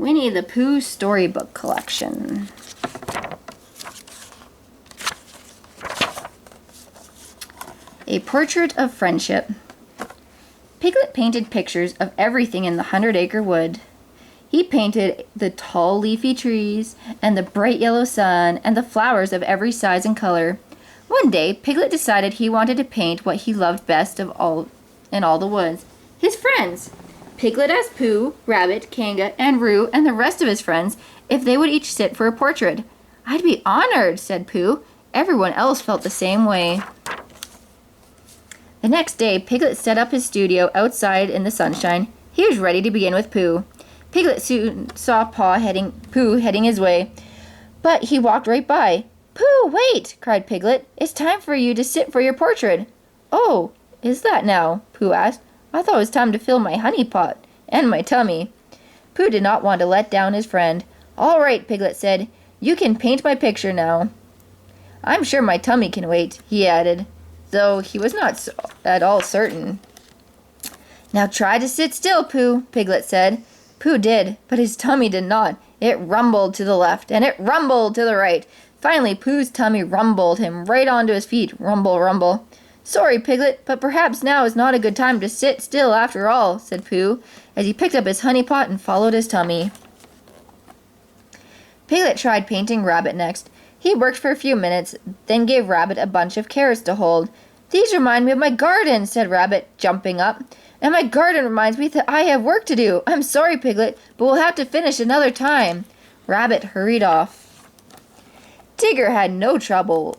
Winnie the Pooh Storybook Collection. A Portrait of Friendship. Piglet painted pictures of everything in the 100-acre wood. He painted the tall leafy trees, and the bright yellow sun, and the flowers of every size and color. One day, Piglet decided he wanted to paint what he loved best of all in all the woods, his friends. Piglet asked Pooh, Rabbit, Kanga, and Roo, and the rest of his friends if they would each sit for a portrait. "I'd be honored," said Pooh. Everyone else felt the same way. The next day, Piglet set up his studio outside in the sunshine. He was ready to begin with Pooh. Piglet soon saw Pooh heading his way, but he walked right by. "Pooh, wait!" cried Piglet. "It's time for you to sit for your portrait." "Oh, is that now?" Pooh asked. "I thought it was time to fill my honey pot and my tummy." Pooh did not want to let down his friend. "All right," Piglet said. "You can paint my picture now." "I'm sure my tummy can wait," he added, though he was not at all certain. "Now try to sit still, Pooh," Piglet said. Pooh did, but his tummy did not. It rumbled to the left, and it rumbled to the right. Finally, Pooh's tummy rumbled him right onto his feet. Rumble, rumble. "Sorry, Piglet, but perhaps now is not a good time to sit still after all," said Pooh, as he picked up his honey pot and followed his tummy. Piglet tried painting Rabbit next. He worked for a few minutes, then gave Rabbit a bunch of carrots to hold. "These remind me of my garden," said Rabbit, jumping up. "And my garden reminds me that I have work to do. I'm sorry, Piglet, but we'll have to finish another time." Rabbit hurried off. Tigger had no trouble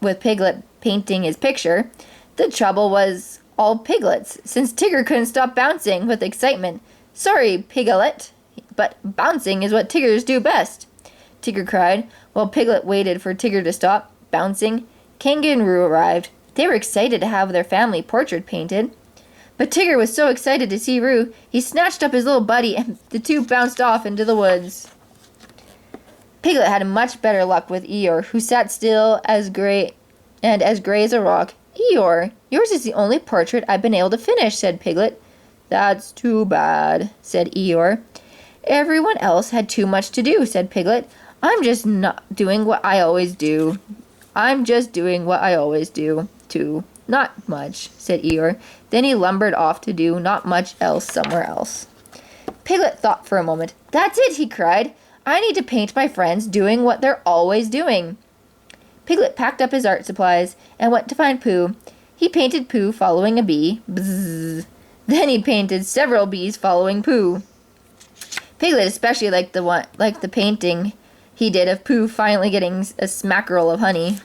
with Piglet painting his picture. The trouble was all Piglet's, since Tigger couldn't stop bouncing with excitement. "Sorry, Piglet, but bouncing is what Tiggers do best," Tigger cried, while Piglet waited for Tigger to stop bouncing. Kanga and Roo arrived. They were excited to have their family portrait painted. But Tigger was so excited to see Roo, he snatched up his little buddy and the two bounced off into the woods. Piglet had much better luck with Eeyore, who sat still as gray as a rock. "Eeyore, yours is the only portrait I've been able to finish," said Piglet. "That's too bad," said Eeyore. "Everyone else had too much to do," said Piglet. I'm just doing what I always do, too." "Not much," said Eeyore. Then he lumbered off to do not much else somewhere else. Piglet thought for a moment. "That's it," he cried. "I need to paint my friends doing what they're always doing." Piglet packed up his art supplies and went to find Pooh. He painted Pooh following a bee. Bzzz. Then he painted several bees following Pooh. Piglet especially liked the painting he did of Pooh finally getting a smackerel of honey.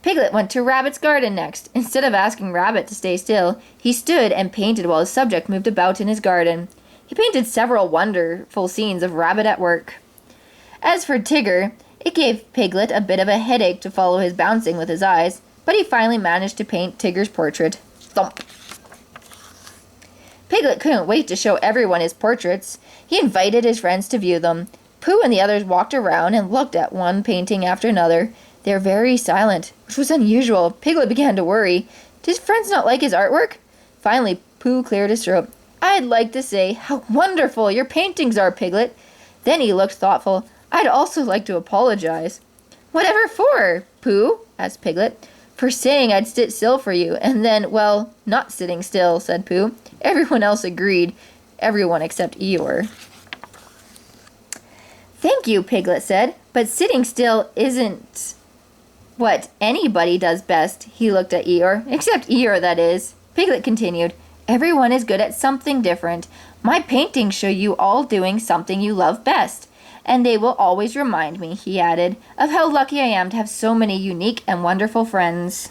Piglet went to Rabbit's garden next. Instead of asking Rabbit to stay still, he stood and painted while his subject moved about in his garden. He painted several wonderful scenes of Rabbit at work. As for Tigger, it gave Piglet a bit of a headache to follow his bouncing with his eyes, but he finally managed to paint Tigger's portrait. Thump! Piglet couldn't wait to show everyone his portraits. He invited his friends to view them. Pooh and the others walked around and looked at one painting after another. They were very silent, which was unusual. Piglet began to worry. Did his friends not like his artwork? Finally, Pooh cleared his throat. "I'd like to say how wonderful your paintings are, Piglet." Then he looked thoughtful. "I'd also like to apologize." "Whatever for, Pooh?" asked Piglet. "For saying I'd sit still for you, and then, well, not sitting still," said Pooh. Everyone else agreed. Everyone except Eeyore. "Thank you," Piglet said, "but sitting still isn't what anybody does best." He looked at Eeyore. "Except Eeyore, that is." Piglet continued, "Everyone is good at something different. My paintings show you all doing something you love best. And they will always remind me," he added, "of how lucky I am to have so many unique and wonderful friends."